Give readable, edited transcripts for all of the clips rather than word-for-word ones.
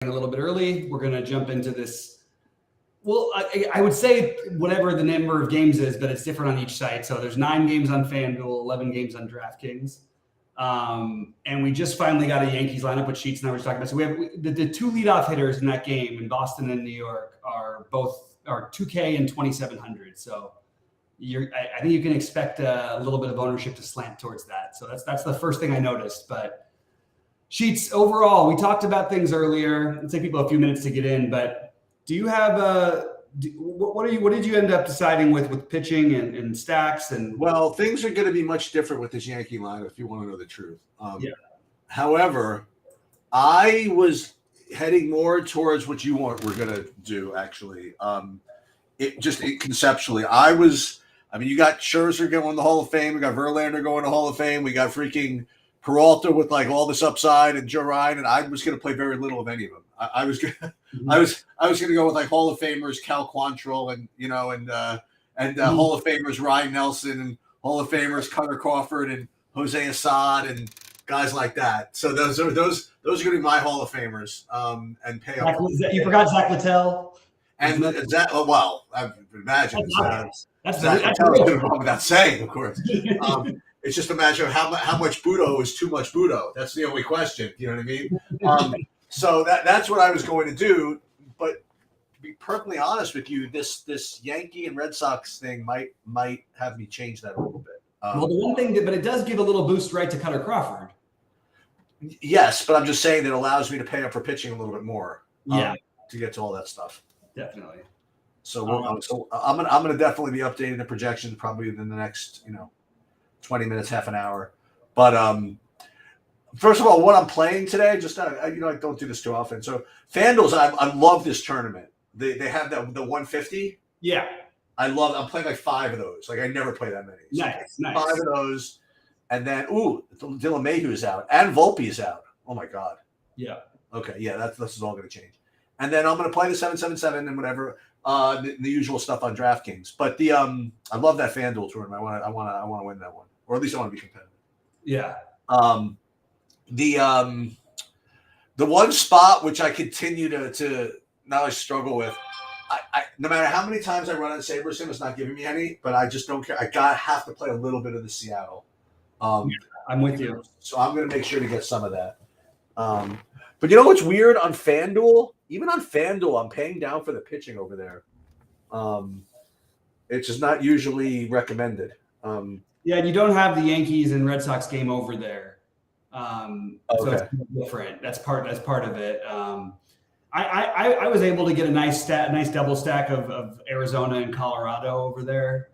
a little bit early. We're going to jump into this. Well, I would say whatever the number of games is, but it's different on each site. So there's 9 games on FanDuel, 11 games on DraftKings. And we just finally got a Yankees lineup, which Sheets and I were talking about. So we have the 2 leadoff hitters in that game in Boston and New York are 2K and 2,700. So I think you can expect a little bit of ownership to slant towards that. So that's the first thing I noticed. But Sheets, overall, we talked about things earlier. It'll take people a few minutes to get in, but do you have what did you end up deciding with pitching and stacks? And well, things are going to be much different with this Yankee lineup if you want to know the truth. Yeah. However, I was heading more towards what you were going to do. Actually, conceptually, you got Scherzer going to the Hall of Fame. We got Verlander going to the Hall of Fame. We got freaking Peralta with like all this upside, and Joe Ryan, and I was going to play very little of any of them. I was going to go with like Hall of Famers Cal Quantrill and Hall of Famers Ryan Nelson, and Hall of Famers Cutter Crawford and Jose Assad and guys like that. So those are going to be my Hall of Famers. And pay up. You forgot Zach Littell. And that, I imagine that's going to go without saying, of course. It's just a matter of how much Budo is too much Budo. That's the only question. You know what I mean? So that's what I was going to do. But to be perfectly honest with you, this Yankee and Red Sox thing might have me change that a little bit. Well, the one thing, but it does give a little boost right to Cutter Crawford. Yes, but I'm just saying that it allows me to pay up for pitching a little bit more. To get to all that stuff. Definitely. So I'm gonna definitely be updating the projections probably within the next 20 minutes, half an hour. But first of all, what I'm playing today, just I don't do this too often. So FanDuel's, I love this tournament. They have the 150. Yeah, I'm playing like 5 of those. Like I never play that many. So nice. 5 of those, and then Dylan Mayhew's out and Volpe's out. Oh my God. Yeah. Okay. Yeah, this is all going to change. And then I'm going to play the 777 and whatever. The usual stuff on DraftKings, but I love that FanDuel tournament. I want to win that one, or at least I want to be competitive. Yeah. The one spot which I continue to now I struggle with. I no matter how many times I run on SaberSim, it's not giving me any, but I just don't care. I have to play a little bit of the Seattle. I'm with you. So I'm going to make sure to get some of that. But you know what's weird on FanDuel? Even on FanDuel, I'm paying down for the pitching over there. It's just not usually recommended. Yeah, and you don't have the Yankees and Red Sox game over there. So it's different. That's part of it. I was able to get a nice double stack of Arizona and Colorado over there.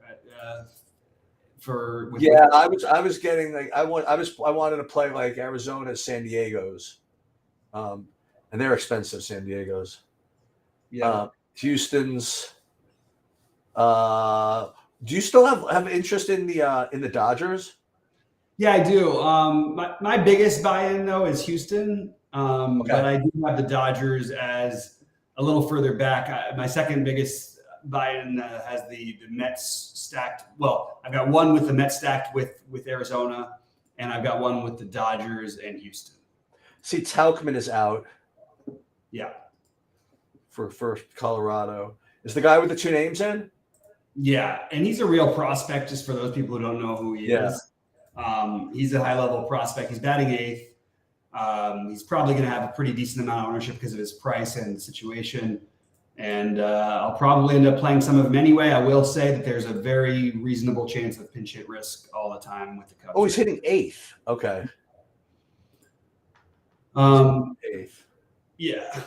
I was getting like I wanted to play like Arizona, San Diego's. And they're expensive, San Diego's. Yeah. Houston's. Do you still have interest in the Dodgers? Yeah, I do. My biggest buy-in though is Houston, but I do have the Dodgers as a little further back. My second biggest buy-in has the Mets stacked. Well, I've got one with the Mets stacked with Arizona, and I've got one with the Dodgers and Houston. See, Tauchman is out. Yeah. For Colorado. Is the guy with the 2 names in? Yeah, and he's a real prospect just for those people who don't know who he is. He's a high-level prospect. He's batting 8th. He's probably going to have a pretty decent amount of ownership because of his price and the situation. And I'll probably end up playing some of him anyway. I will say that there's a very reasonable chance of pinch hit risk all the time with the Cubs. Oh, he's hitting 8th. Okay. 8th. Yeah.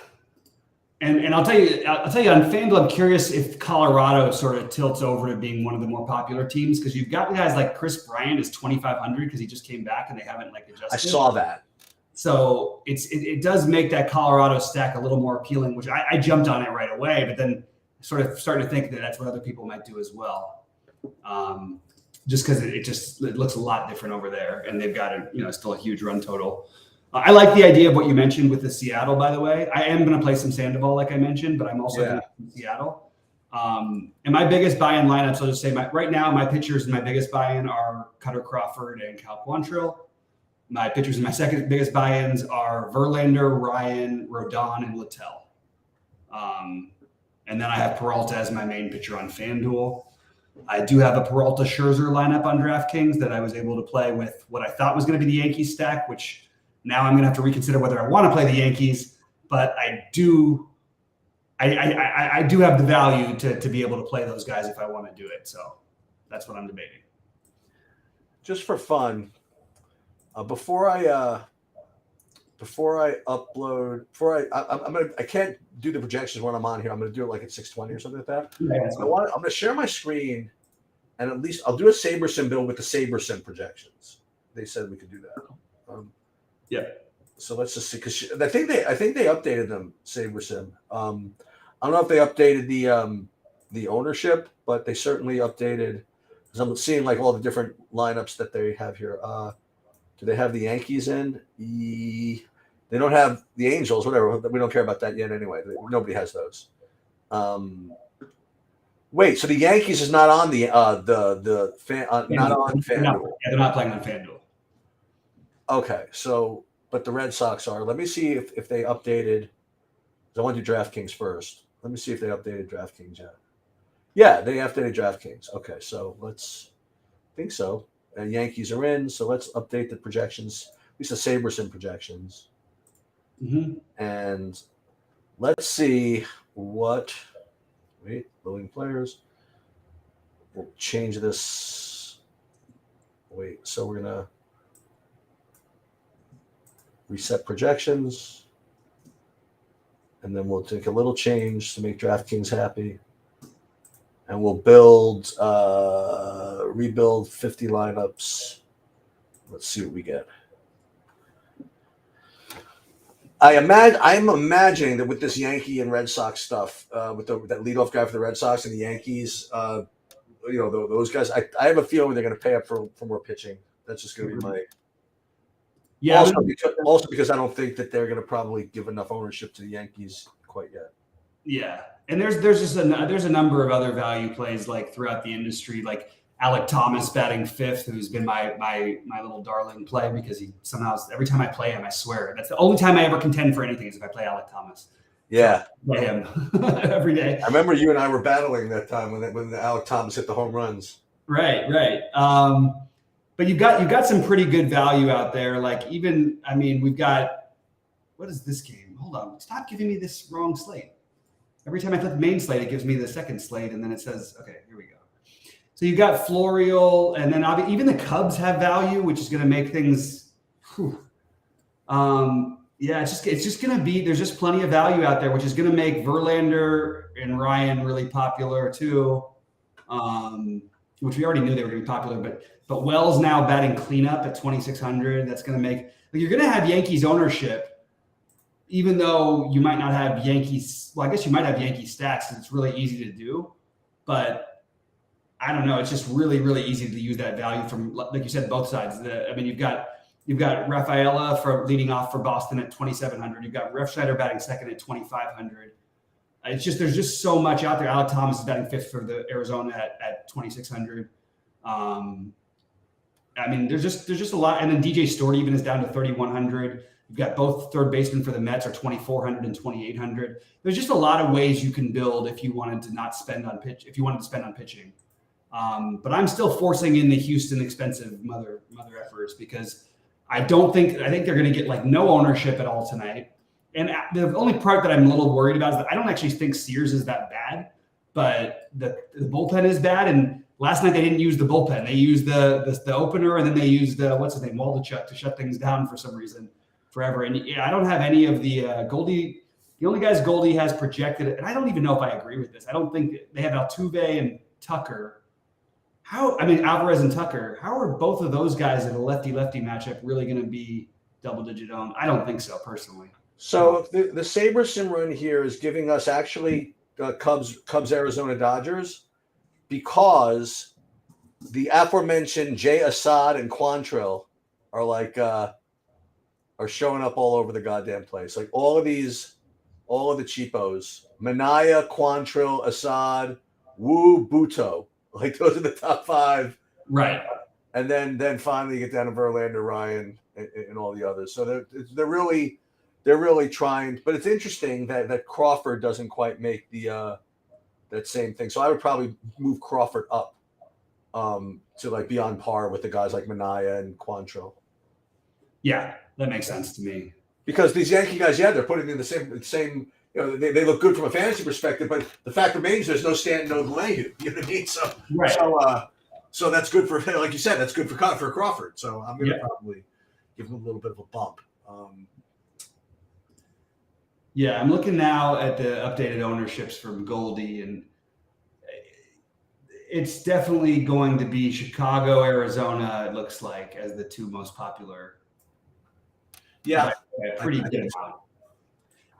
And I'll tell you on FanDuel, I'm curious if Colorado sort of tilts over to being one of the more popular teams because you've got guys like Chris Bryant is 2,500 because he just came back and they haven't adjusted. I saw that. So it does make that Colorado stack a little more appealing, which I jumped on it right away, but then sort of started to think that that's what other people might do as well. Just because it looks a lot different over there, and they've got still a huge run total. I like the idea of what you mentioned with the Seattle, by the way. I am going to play some Sandoval, like I mentioned, but I'm also going to play Seattle. And my biggest buy-in lineups, I'll just say right now, my pitchers and my biggest buy-in are Cutter Crawford and Cal Quantrill. My pitchers and my second biggest buy-ins are Verlander, Ryan, Rodon, and Littell. And then I have Peralta as my main pitcher on FanDuel. I do have a Peralta Scherzer lineup on DraftKings that I was able to play with what I thought was going to be the Yankees stack, which now I'm going to have to reconsider whether I want to play the Yankees. But I do have the value to be able to play those guys if I want to do it. So that's what I'm debating. Just for fun, before I upload, I can't do the projections when I'm on here. I'm gonna do it like at 6:20 or something like that. Yeah, I'm gonna share my screen, and at least I'll do a SaberSim build with the SaberSim projections. They said we could do that. Yeah. So let's just see, because I think they updated them, SaberSim. I don't know if they updated the ownership, but they certainly updated. Because I'm seeing like all the different lineups that they have here. Do they have the Yankees in? They don't have the Angels, whatever. We don't care about that yet anyway. Nobody has those. Wait, so the Yankees is not on not on FanDuel. They're not playing on FanDuel. Okay, so but the Red Sox are. Let me see if they updated. I want to do DraftKings first. Let me see if they updated DraftKings yet. Yeah, they updated DraftKings. Okay, so let's think so. And Yankees are in, so let's update the projections, at least the SaberSim projections. Mm-hmm. And let's see what. Wait, loading players. We'll change this. Wait, so we're gonna reset projections, and then we'll take a little change to make DraftKings happy. And we'll rebuild 50 lineups. Let's see what we get. I'm imagining that with this Yankee and Red Sox stuff, with that leadoff guy for the Red Sox and the Yankees, those guys, I have a feeling they're going to pay up for more pitching. That's just going to be my. Yeah. Also because I don't think that they're going to probably give enough ownership to the Yankees quite yet. Yeah, and there's a number of other value plays like throughout the industry, like Alec Thomas batting fifth, who's been my little darling play because he somehow every time I play him, I swear that's the only time I ever contend for anything is if I play Alec Thomas. Yeah, so play him every day. I remember you and I were battling that time when Alec Thomas hit the home runs. Right. But you've got some pretty good value out there. Like we've got what is this game? Hold on, stop giving me this wrong slate. Every time I click main slate, it gives me the second slate, and then it says, okay, here we go. So you've got Florial, and then even the Cubs have value, which is going to make things. It's just going to be. There's just plenty of value out there, which is going to make Verlander and Ryan really popular too. Which we already knew they were going to be popular, but Wells now batting cleanup at 2,600. That's going to make you're going to have Yankees ownership. Even though you might not have Yankees, well, I guess you might have Yankee stacks, and it's really easy to do. But I don't know. It's just really, really easy to use that value from, like you said, both sides. You've got Rafaela for leading off for Boston at 2,700. You've got Refsnyder batting second at 2,500. It's just there's just so much out there. Alec Thomas is batting fifth for the Arizona at 2,600. There's just a lot, and then DJ Stewart even is down to 3,100. You've got both third basemen for the Mets are 2,400 and 2,800. There's just a lot of ways you can build if you wanted to not spend on pitch. If you wanted to spend on pitching, but I'm still forcing in the Houston expensive mother effers because I think they're going to get like no ownership at all tonight. And the only part that I'm a little worried about is that I don't actually think Sears is that bad, but the bullpen is bad. And last night they didn't use the bullpen; they used the opener, and then they used what's his name, Waldichuk, to shut things down for some reason. Forever. And I don't have any of the Goldie. The only guys Goldie has projected, and I don't even know if I agree with this. I don't think they have Altuve and Tucker. Alvarez and Tucker. How are both of those guys in a lefty-lefty matchup really going to be double-digit owned? I don't think so, personally. So the SaberSim run here is giving us actually Cubs, Arizona, Dodgers, because the aforementioned Jay Assad and Quantrill are like. Are showing up all over the goddamn place. Like all of the cheapos. Manaya, Quantrill, Assad, Wu, Buto. Like those are the top five. Right. And then finally you get down to Verlander, Ryan, and all the others. So they're really trying. But it's interesting that Crawford doesn't quite make the that same thing. So I would probably move Crawford up to like be on par with the guys like Minaya and Quantrill. Yeah, that makes sense to me. Because these Yankee guys, they're putting in the same. You know, they look good from a fantasy perspective, but the fact remains there's no Stanton, no Gallegos. You know what I mean? So, right. So that's good for, like you said, that's good for Crawford. So I'm going to probably give him a little bit of a bump. Yeah, I'm looking now at the updated ownerships from Goldie, and it's definitely going to be Chicago, Arizona, it looks like, as the two most popular. Yeah. Pretty good.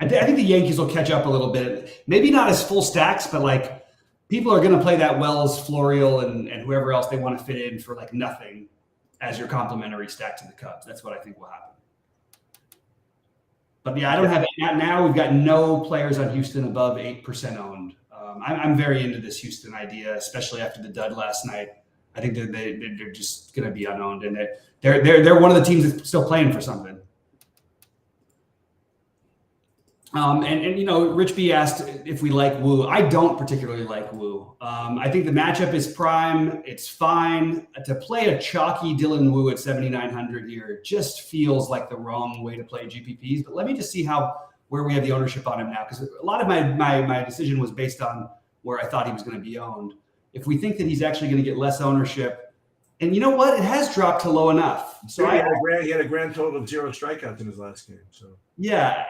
I think the Yankees will catch up a little bit. Maybe not as full stacks, but like people are going to play that Wells, Florial, and whoever else they want to fit in for like nothing as your complimentary stack to the Cubs. That's what I think will happen. But yeah, I don't have now. We've got no players on Houston above 8% owned. I'm very into this Houston idea, especially after the dud last night. I think they're just going to be unowned, and they're one of the teams that's still playing for something. And you know, Rich B asked if we like Wu. I don't particularly like Wu. I think the matchup is prime. It's fine. To play a chalky Dylan Wu at 7,900 here just feels like the wrong way to play GPPs. But let me just see where we have the ownership on him now, because a lot of my decision was based on where I thought he was going to be owned. If we think that he's actually going to get less ownership, and you know what, it has dropped to low enough. So he had a grand total of 0 strikeouts in his last game. So yeah,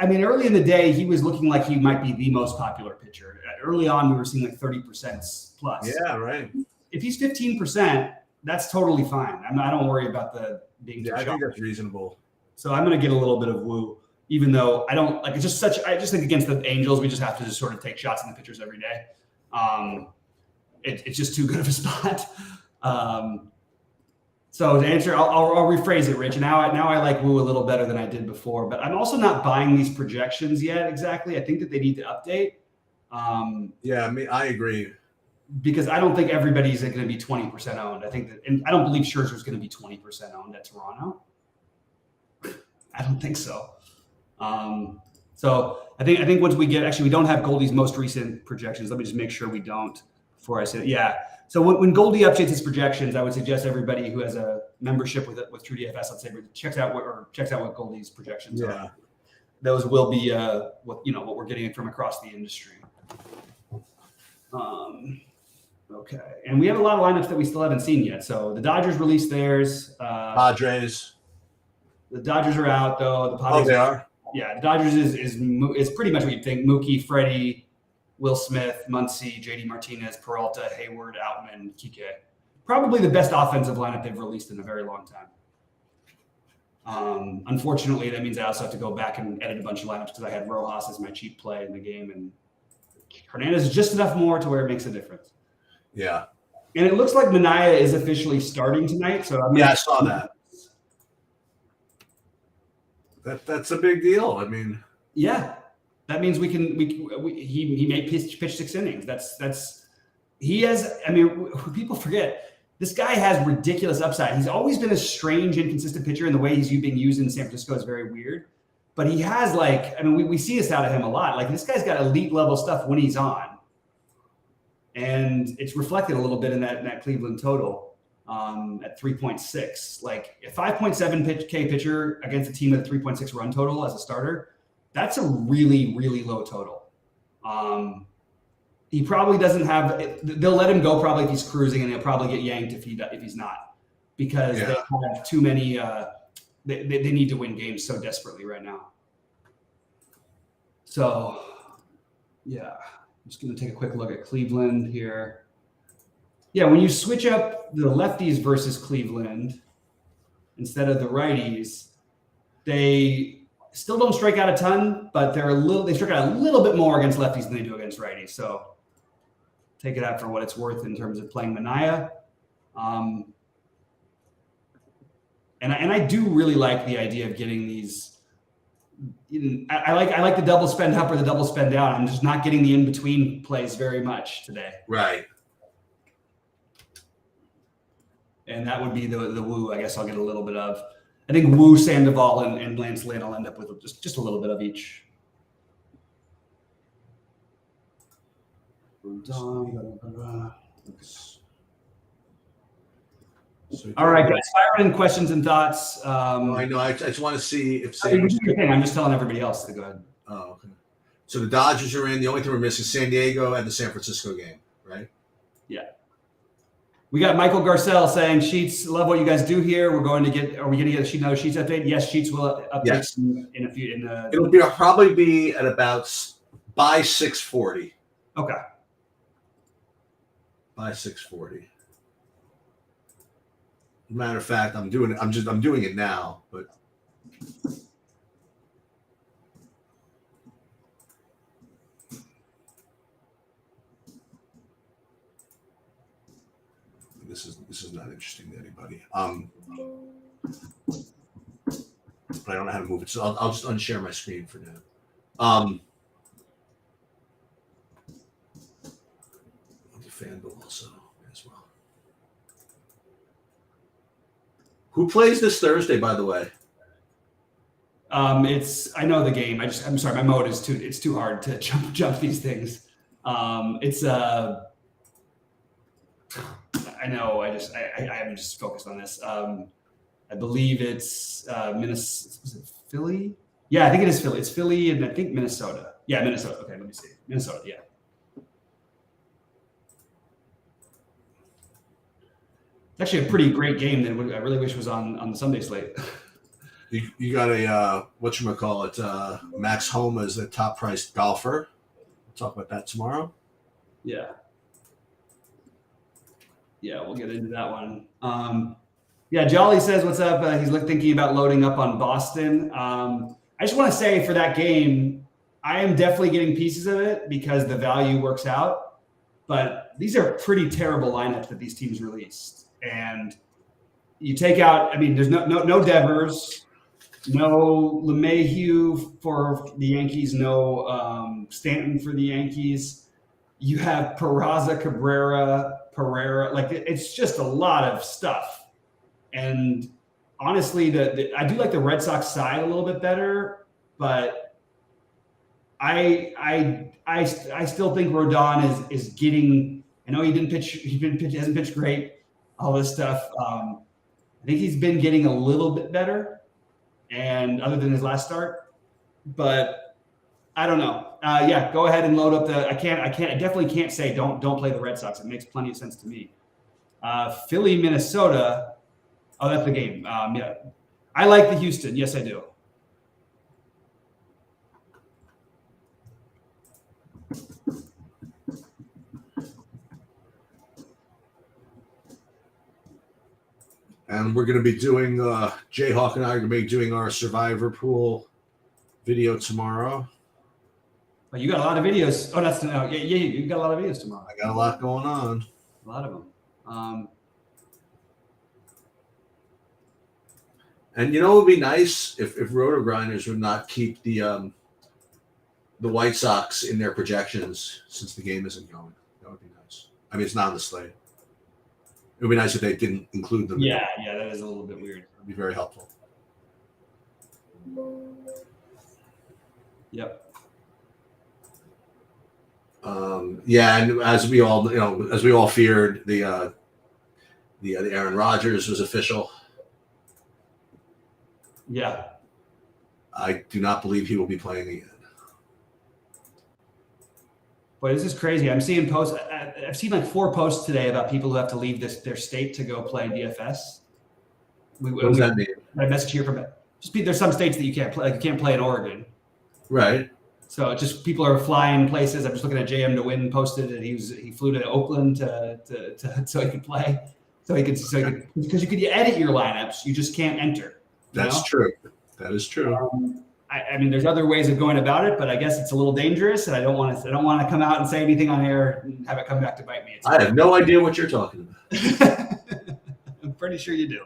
early in the day, he was looking like he might be the most popular pitcher. Early on, we were seeing like 30% plus. Yeah, right. If he's 15%, that's totally fine. I don't worry about the being. Yeah, I think that's reasonable. So I'm going to get a little bit of Wu, even though I don't like. It's just I just think against the Angels, we just have to just sort of take shots in the pitchers every day. It's just too good of a spot. So to answer, I'll rephrase it, Rich. Now I like Wu a little better than I did before, but I'm also not buying these projections yet exactly. I think that they need to update. I agree. Because I don't think everybody's going to be 20% owned. I think that, and I don't believe Scherzer's going to be 20% owned at Toronto. I don't think so. So I think once we don't have Goldie's most recent projections. Let me just make sure we don't before I say it. Yeah. So when Goldie updates his projections, I would suggest everybody who has a membership with TrueDFS, let's say, checks out what Goldie's projections are. Those will be what we're getting from across the industry. Okay, and we have a lot of lineups that we still haven't seen yet. So the Dodgers released theirs. Padres. The Dodgers are out though. The Padres, they are. Yeah, the Dodgers is pretty much what you'd think: Mookie, Freddie, Will Smith, Muncy, JD Martinez, Peralta, Hayward, Outman, Kike. Probably the best offensive lineup they've released in a very long time. Unfortunately, that means I also have to go back and edit a bunch of lineups because I had Rojas as my cheap play in the game, and Hernandez is just enough more to where it makes a difference. Yeah. And it looks like Minaya is officially starting tonight. So I saw that. That's a big deal. I mean, yeah, that means he may pitch 6 innings. He has. I mean, people forget this guy has ridiculous upside. He's always been a strange, inconsistent pitcher, and the way he's being used in San Francisco is very weird. But he has we see this out of him a lot. Like this guy's got elite level stuff when he's on. And it's reflected a little bit in that Cleveland total at 3.6. Like a 5.7 K pitcher against a team with a 3.6 run total as a starter, that's a really, really low total. He probably doesn't have. They'll let him go probably if he's cruising, and he'll probably get yanked if he's not, because they have too many. They need to win games so desperately right now. So, yeah. I'm just going to take a quick look at Cleveland here. Yeah, when you switch up the lefties versus Cleveland instead of the righties, they still don't strike out a ton, but they strike out a little bit more against lefties than they do against righties. So take it out for what it's worth in terms of playing Minaya. And I do really like the idea of getting these. I like the double spend up or the double spend down. I'm just not getting the in-between plays very much today. Right. And that would be the Wu, I guess I'll get a little bit of. I think Wu, Sandoval, and Lance Lynn will end up with just a little bit of each. All right, guys. Fire in questions and thoughts. I know. I just want to see if I'm just telling everybody else to go ahead. Oh, okay. So the Dodgers are in. The only thing we're missing is San Diego and the San Francisco game, right? Yeah. We got Michael Garcelle saying, Sheets, love what you guys do here. Are we going to get another Sheets update? Yes, Sheets will update in a few. It'll probably be at about by 6:40. Okay. By 6:40. Matter of fact, I'm doing it now, but this is not interesting to anybody. But I don't know how to move it, so I'll just unshare my screen for now. I'll do FanDuel also as well. Who plays this Thursday, by the way? I know the game. I'm sorry, my mode is too hard to jump these things. I know. I'm just focused on this. I believe it's Minnesota. Was it Philly? Yeah, I think it is Philly. It's Philly and I think Minnesota. Yeah, Minnesota. Okay, let me see. Minnesota. Yeah. It's actually a pretty great game that I really wish was on the Sunday slate. You got a whatchamacallit, Max Homa is the top priced golfer. We'll talk about that tomorrow. Yeah. Yeah, we'll get into that one. Yeah, Jolly says, what's up? He's thinking about loading up on Boston. I just want to say for that game, I am definitely getting pieces of it because the value works out. But these are pretty terrible lineups that these teams released. And you take out, there's no Devers, no LeMahieu for the Yankees, no Stanton for the Yankees. You have Peraza, Cabrera, Pereira. It's just a lot of stuff. And honestly, I do like the Red Sox side a little bit better, but I still think Rodon is getting. I know he hasn't pitched great, all this stuff. I think he's been getting a little bit better, and other than his last start, but I don't know. Yeah, go ahead and load up I definitely can't say don't play the Red Sox. It makes plenty of sense to me. Philly, Minnesota. Oh, that's the game. Yeah, I like the Houston. Yes, I do. And we're going to be doing, Jayhawk and I are going to be doing our Survivor Pool video tomorrow. Oh, you got a lot of videos. Oh, yeah, you got a lot of videos tomorrow. I got a lot going on. A lot of them. And it would be nice if Roto Grinders would not keep the White Sox in their projections since the game isn't going. That would be nice. It's not on the slate. It would be nice if they didn't include them. Yeah, that is a little bit weird. It would be very helpful. Yep. Yeah, and as we all feared, the Aaron Rodgers was official. Yeah. I do not believe he will be playing again. Boy, this is crazy. I'm seeing posts. I've seen 4 posts today about people who have to leave their state to go play DFS. What does that mean? My message here from there's some states that you can't play. You can't play in Oregon. Right. So just people are flying places. I'm just looking at JM to Win posted that he flew to Oakland so he could play. Because you could edit your lineups, you just can't enter. That's true. That is true. There's other ways of going about it, but I guess it's a little dangerous, and I don't want to come out and say anything on air and have it come back to bite me. I have no idea what you're talking about. I'm pretty sure you do.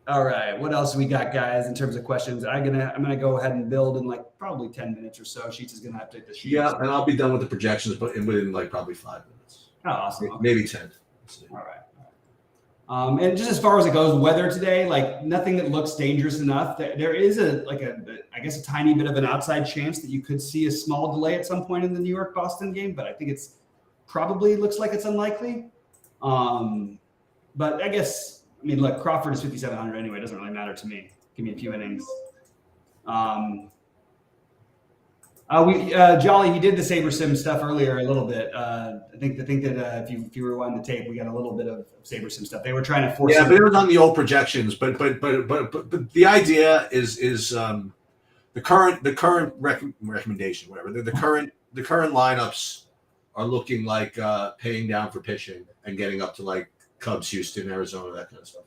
All right, what else we got, guys? In terms of questions, I'm gonna go ahead and build in probably 10 minutes or so. Sheets is gonna update the sheets. Yeah, and I'll be done with the projections, but within probably 5 minutes. Oh, awesome. Maybe 10. All right. And just as far as it goes, weather today, like nothing that looks dangerous enough. There is I guess a tiny bit of an outside chance that you could see a small delay at some point in the New York Boston game, but I think it's probably looks like it's unlikely. But I guess, I mean, look, Crawford is 5,700 anyway. It doesn't really matter to me. Give me a few innings. Jolly, he did the Saber Sim stuff earlier a little bit. I think that if you rewind the tape, we got a little bit of Saber Sim stuff. They were trying to force. Yeah, but it was on the old projections. But the idea is the current recommendation, whatever the current lineups are looking like paying down for pitching and getting up to like Cubs, Houston, Arizona, that kind of stuff.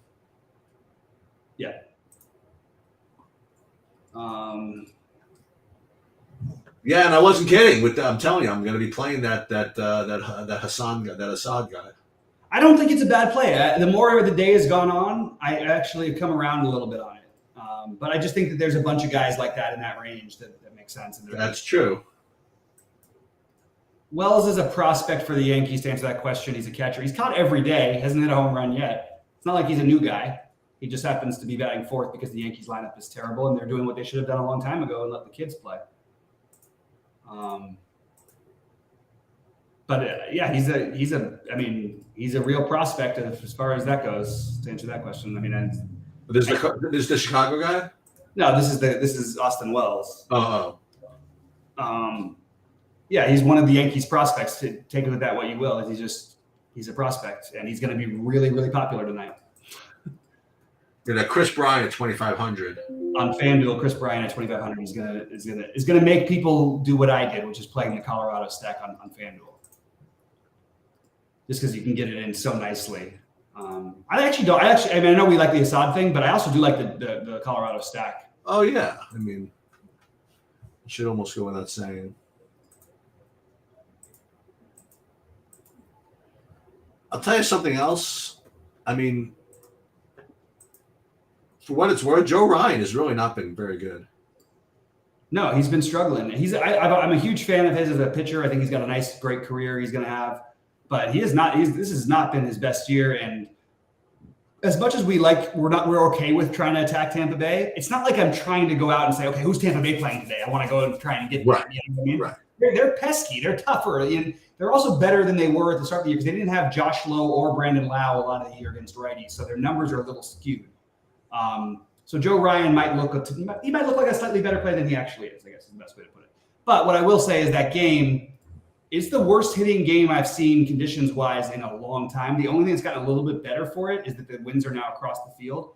Yeah. Yeah, and I wasn't kidding. I'm telling you, I'm going to be playing that Hassan guy, that Assad guy. I don't think it's a bad play. The more the day has gone on, I actually have come around a little bit on it. But I just think that there's a bunch of guys like that in that range that makes sense. That's true. Wells is a prospect for the Yankees. To answer that question, he's a catcher. He's caught every day. Hasn't hit a home run yet. It's not like he's a new guy. He just happens to be batting fourth because the Yankees lineup is terrible and they're doing what they should have done a long time ago and let the kids play. Yeah, he's a real prospect as far as that goes. To answer that question, I mean, this is the Chicago guy. No, this is Austin Wells. Oh. Yeah, he's one of the Yankees prospects. To take with that what you will. He's a prospect, and he's going to be really, really popular tonight. Yeah, Chris Bryant at 2,500 on FanDuel. Chris Bryant at 2,500 is gonna make people do what I did, which is playing the Colorado stack on FanDuel, just because you can get it in so nicely. I know we like the Assad thing, but I also do like the Colorado stack. Oh yeah, I mean, you should almost go without saying. I'll tell you something else. I mean, for what it's worth, Joe Ryan has really not been very good. No, he's been struggling. I'm a huge fan of his as a pitcher. I think he's got a nice, great career he's going to have, but this has not been his best year. And as much as we're okay with trying to attack Tampa Bay. It's not like I'm trying to go out and say, okay, who's Tampa Bay playing today? I want to go and try and get right. You know what I mean? Right. They're pesky. They're tougher. And they're also better than they were at the start of the year because they didn't have Josh Lowe or Brandon Lau a lot of the year against righties. So their numbers are a little skewed. So Joe Ryan might look like a slightly better player than he actually is, I guess is the best way to put it. But what I will say is that game is the worst hitting game I've seen conditions-wise in a long time. The only thing that's gotten a little bit better for it is that the winds are now across the field.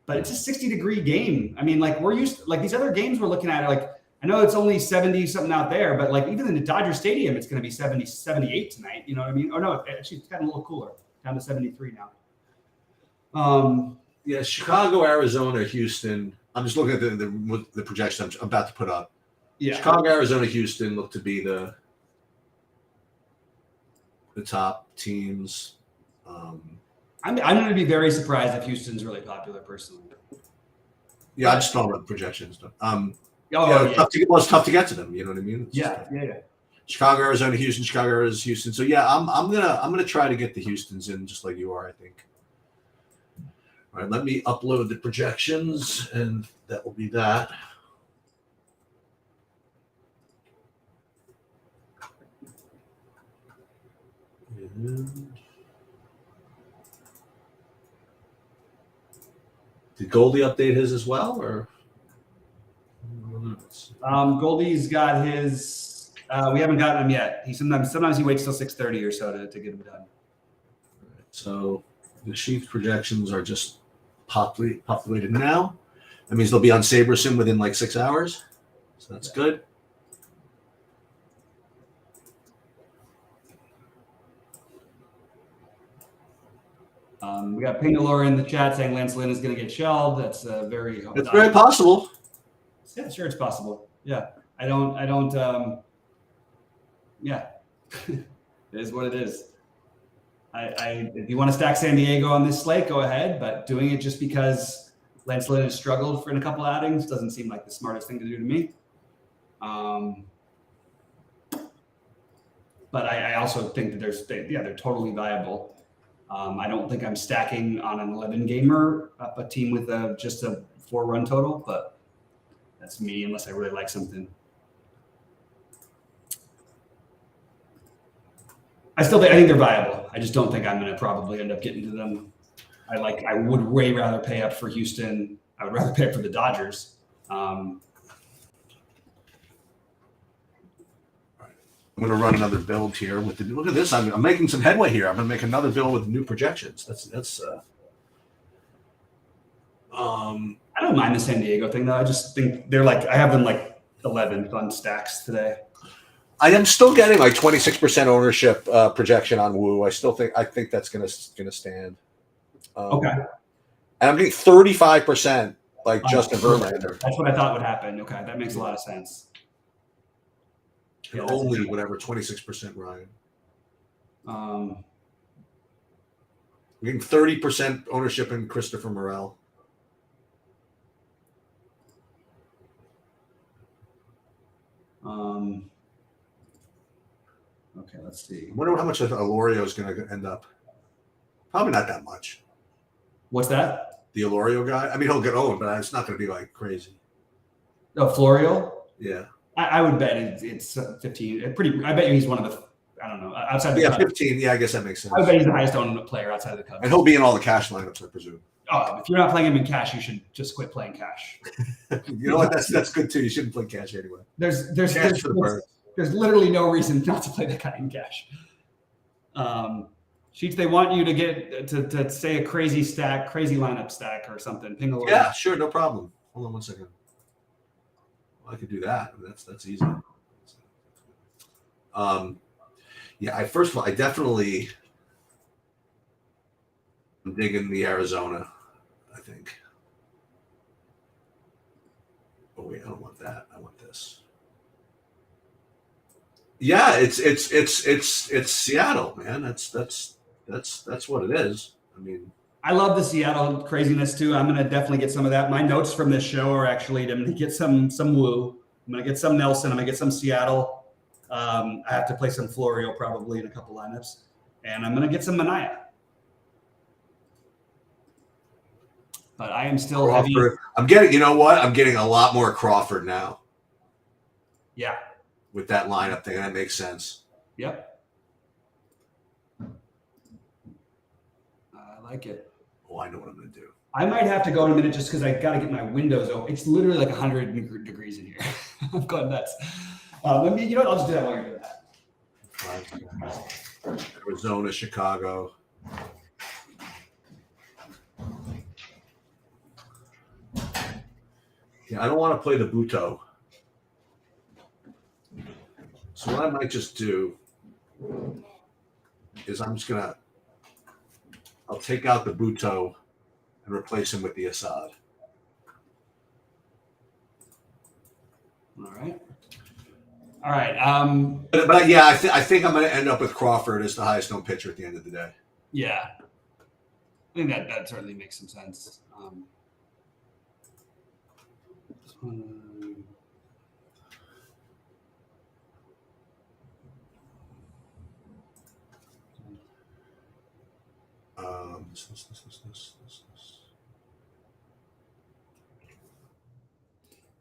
But it's a 60-degree game. I mean, like we're used to, like these other games we're looking at, like I know it's only 70-something out there, but like even in the Dodger Stadium, it's going to be 70, 78 tonight. You know what I mean? Or no, actually it's gotten a little cooler, down to 73 now. Yeah, Chicago, Arizona, Houston. I'm just looking at the projection I'm about to put up. Yeah, Chicago, Arizona, Houston look to be the top teams. I'm going to be very surprised if Houston's really popular personally. Yeah, I just thought about projections. It's tough to get to them. You know what I mean? Yeah. Chicago, Arizona, Houston. Chicago, Arizona, Houston. So yeah, I'm gonna try to get the Houstons in just like you are. I think. All right, let me upload the projections, and that will be that. And did Goldie update his as well, or? Goldie's got his. We haven't gotten him yet. Sometimes he waits till 6:30 or so to get him done. Right, so the Chiefs projections are just populated now. That means they'll be on SaberSim within like 6 hours. So that's good. We got Pingalore in the chat saying Lance Lynn is going to get shelved. That's It's very possible. Yeah, sure, it's possible. Yeah, I don't. Yeah, it is what it is. If you want to stack San Diego on this slate, go ahead. But doing it just because Lance Lynn has struggled in a couple outings doesn't seem like the smartest thing to do to me. But I also think that they're totally viable. I don't think I'm stacking on an 11 gamer up a team with just a 4-run total, but that's me unless I really like something. I think they're viable. I just don't think I'm going to probably end up getting to them. I would way rather pay up for Houston. I would rather pay up for the Dodgers. I'm going to run another build here with look at this. I'm making some headway here. I'm going to make another build with new projections. I don't mind the San Diego thing though. I just think they're I have them 11 fun stacks today. I am still getting 26% ownership projection on Woo. I think that's going to stand. Okay. And I'm getting 35% Justin Verlander. That's what I thought would happen. Okay, that makes a lot of sense. And only 26% Ryan. We're getting 30% ownership in Christopher Morel. Okay, let's see. I wonder how much Alorio is going to end up. Probably not that much. What's that? The Alorio guy? I mean, he'll get owned, but it's not going to be crazy. Oh, Florio? Yeah. I would bet it's 15. I bet you he's one of the, I don't know, outside the Cubs. 15. Yeah, I guess that makes sense. I would bet he's the highest owned player outside of the Cubs. And he'll be in all the cash lineups, I presume. Oh, if you're not playing him in cash, you should just quit playing cash. You know what? That's good too. You shouldn't play cash anyway. There's literally no reason not to play that guy in cash. Sheets, they want you to get to say a crazy lineup stack or something. Ping along. Yeah, sure, no problem. Hold on 1 second. Well, I could do that. That's easy. First of all, I definitely am digging the Arizona. I think. Oh wait, I don't want that. I want this. Yeah, it's Seattle, man. That's what it is. I mean, I love the Seattle craziness too. I'm gonna definitely get some of that. My notes from this show are actually I'm gonna get some Woo. I'm gonna get some Nelson. I'm gonna get some Seattle. I have to play some Florio probably in a couple lineups, and I'm gonna get some Manaea. But I am still heavy. I'm getting. You know what? I'm getting a lot more Crawford now. Yeah. With that lineup thing, that makes sense. Yep. I like it. Oh, I know what I'm going to do. I might have to go in a minute just because I got to get my windows open. It's literally 100 degrees in here. I'm going nuts. I'll just do that while you're doing that. Arizona, Chicago. Yeah, I don't want to play the Buto. So what I might just do is I'll take out the Buto and replace him with the Assad. All right. But yeah, I think I'm going to end up with Crawford as the highest owned pitcher at the end of the day. Yeah. I think that certainly makes some sense.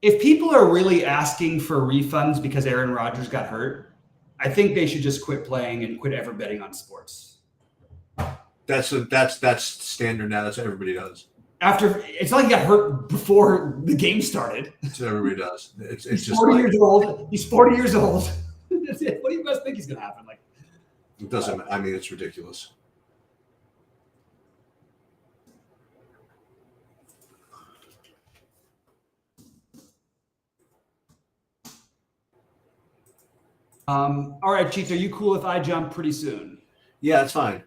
If people are really asking for refunds because Aaron Rodgers got hurt, I think they should just quit playing and quit ever betting on sports. That's standard now. That's what everybody does. It's not like he got hurt before the game started. That's what everybody does. He's 40 years old. He's 40 years old. What do you guys think is going to happen? It doesn't. I mean, it's ridiculous. All right, Cheats, are you cool if I jump pretty soon? Yeah, that's fine.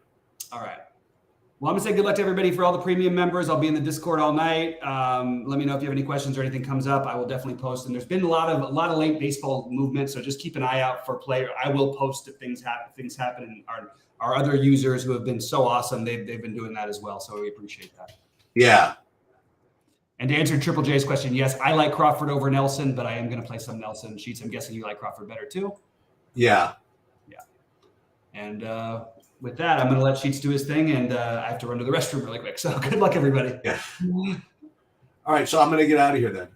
All right. Well, I'm going to say good luck to everybody for all the premium members. I'll be in the Discord all night. Let me know if you have any questions or anything comes up. I will definitely post. And there's been a lot of late baseball movement, so just keep an eye out for player. I will post if things happen. And our other users who have been so awesome, they've been doing that as well. So we appreciate that. Yeah. And to answer Triple J's question, yes, I like Crawford over Nelson, but I am going to play some Nelson. Sheets, I'm guessing you like Crawford better too. Yeah. Yeah. And with that, I'm going to let Sheets do his thing, and I have to run to the restroom really quick. So good luck, everybody. Yeah. All right, so I'm going to get out of here then.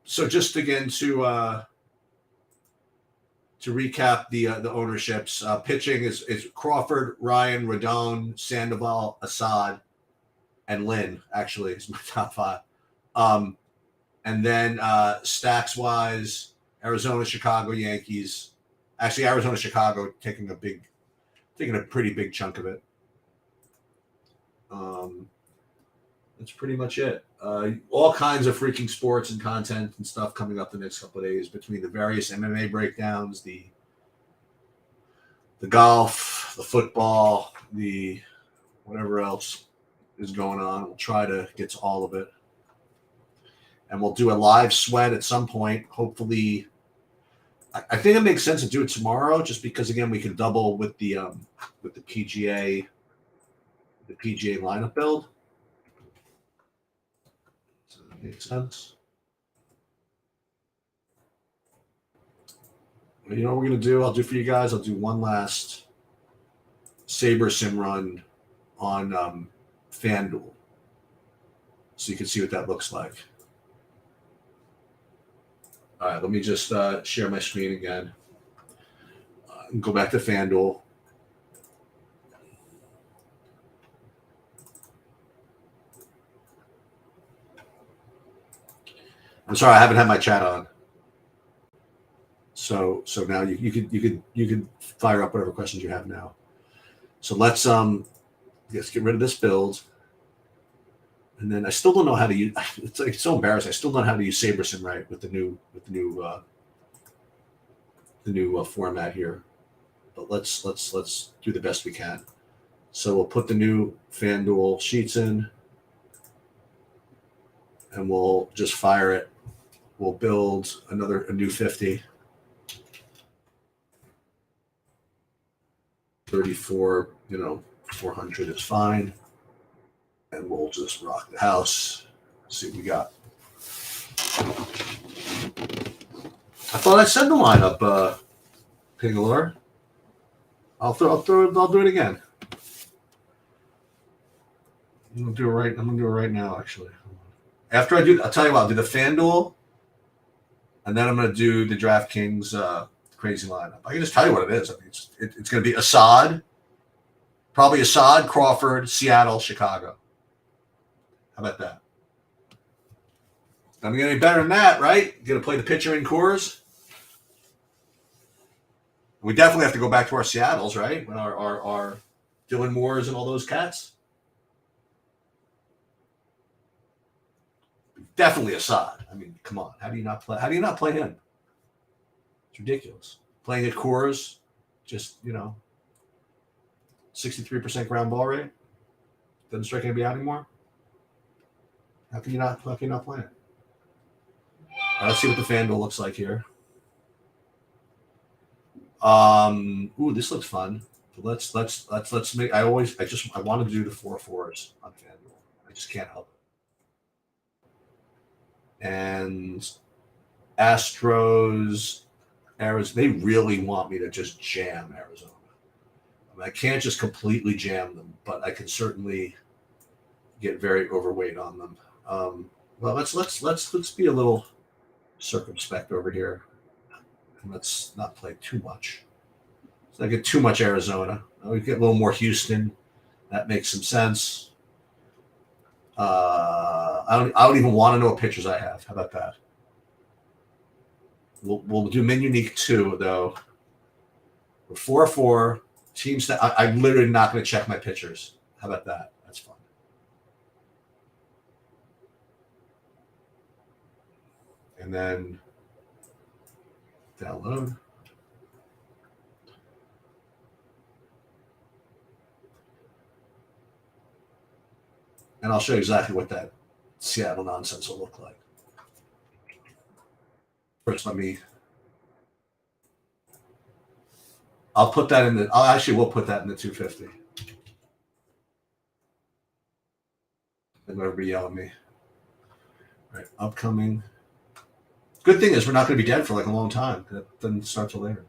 So just again to recap the ownerships, pitching is Crawford, Ryan, Rodon, Sandoval, Assad, and Lynn. Actually, is my top 5. And then stacks wise, Arizona, Chicago, Yankees. Actually, Arizona, Chicago taking a pretty big chunk of it. That's pretty much it. All kinds of freaking sports and content and stuff coming up the next couple of days between the various MMA breakdowns, the golf, the football, the whatever else is going on. We'll try to get to all of it. And we'll do a live sweat at some point. Hopefully, I think it makes sense to do it tomorrow, just because again we can double with the PGA lineup build. Does that make sense? You know what we're gonna do? I'll do for you guys. I'll do one last Saber sim run on FanDuel, so you can see what that looks like. All right, let me just share my screen again. Go back to FanDuel. I'm sorry, I haven't had my chat on. So now you could fire up whatever questions you have now. So let's get rid of this build. And then I still don't know how to use. It's so embarrassing. I still don't know how to use SaberSim right with the new format here. But let's do the best we can. So we'll put the new FanDuel sheets in, and we'll just fire it. We'll build a new 50. 34, 400 is fine. And we'll just rock the house. See what we got. I thought I said the lineup, Pingalore. I'll do it again. I'm gonna do it right now, actually. After I do, I'll tell you what, I'll do the FanDuel, and then I'm gonna do the DraftKings crazy lineup. I can just tell you what it is. I mean, it's gonna be Assad, probably Assad, Crawford, Seattle, Chicago. How about that? I'm going to get any better than that, right? You're going to play the pitcher in Coors. We definitely have to go back to our Seattles, right? When our Dylan Moores and all those cats. Definitely Assad. I mean, come on. How do you not play him? It's ridiculous. Playing at Coors, just 63% ground ball rate. Doesn't strike anybody out anymore. How can you not play it? All right, let's see what the FanDuel looks like here. Ooh, this looks fun. Let's make. I want to do the 4-4s on FanDuel. I just can't help it. And Astros, Arizona. They really want me to just jam Arizona. I mean, I can't just completely jam them, but I can certainly get very overweight on them. Well, let's be a little circumspect over here, and let's not play too much. Let's not get too much Arizona. We get a little more Houston. That makes some sense. I don't even want to know what pitchers I have. How about that? We'll do min unique 2 though. We're 4-4 teams that I'm literally not going to check my pitchers. How about that? That's fun. And then download. And I'll show you exactly what that Seattle nonsense will look like. First, we'll put that in the 250. And everybody yell at me. All right, upcoming. Good thing is we're not going to be dead for like a long time. That doesn't start till later.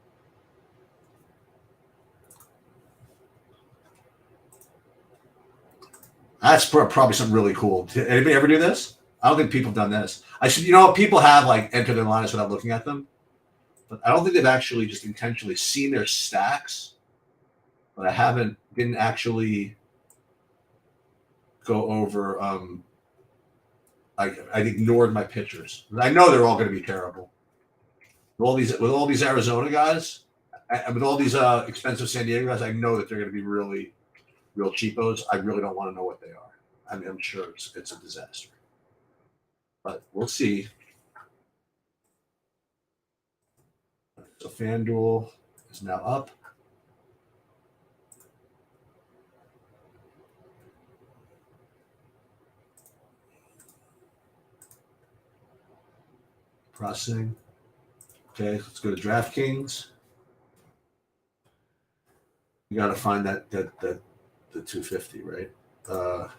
That's probably something really cool. Did anybody ever do this? I don't think people have done this. You know, people have like entered their lineups without looking at them, but I don't think they've actually just intentionally seen their stacks. But didn't actually go over. I ignored my pitchers. I know they're all going to be terrible. With all these Arizona guys, and with all these expensive San Diego guys, I know that they're going to be really, real cheapos. I really don't want to know what they are. I mean, I'm sure it's a disaster, but we'll see. So FanDuel is now up. Processing. Okay, let's go to DraftKings. You got to find that the 250, right? Let's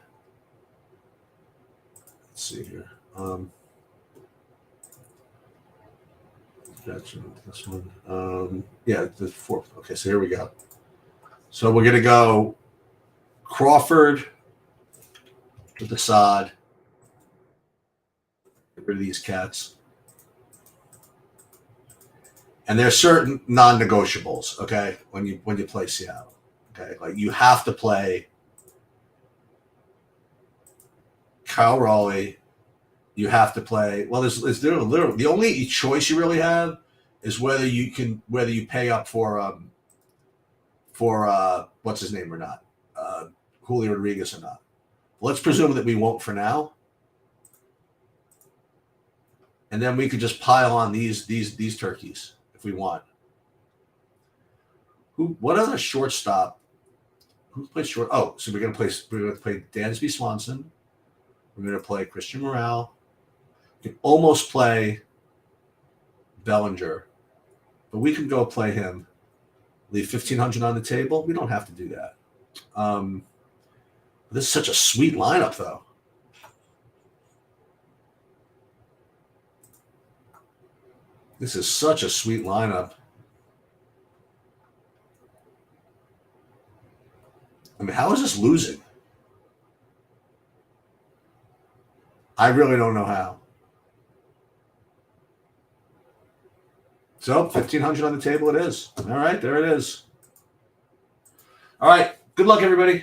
see here. Gotcha. This one. Yeah, the fourth. Okay, so here we go. So we're gonna go Crawford with the sod. Get rid of these cats. And there's certain non-negotiables, okay, when you play Seattle. Okay, like you have to play Kyle Raleigh. You have to play. Well, there's literally the only choice you really have is whether you pay up for what's his name or not, Julio Rodriguez or not. Let's presume that we won't for now, and then we could just pile on these turkeys if we want. What other shortstop? Who plays short? Oh, so we're gonna play Dansby Swanson. We're gonna play Christian Morale. We can almost play Bellinger, but we can go play him. Leave 1,500 on the table. We don't have to do that. This is such a sweet lineup, though. This is such a sweet lineup. I mean, how is this losing? I really don't know how. So 1,500 on the table it is. All right, there it is. All right. Good luck, everybody.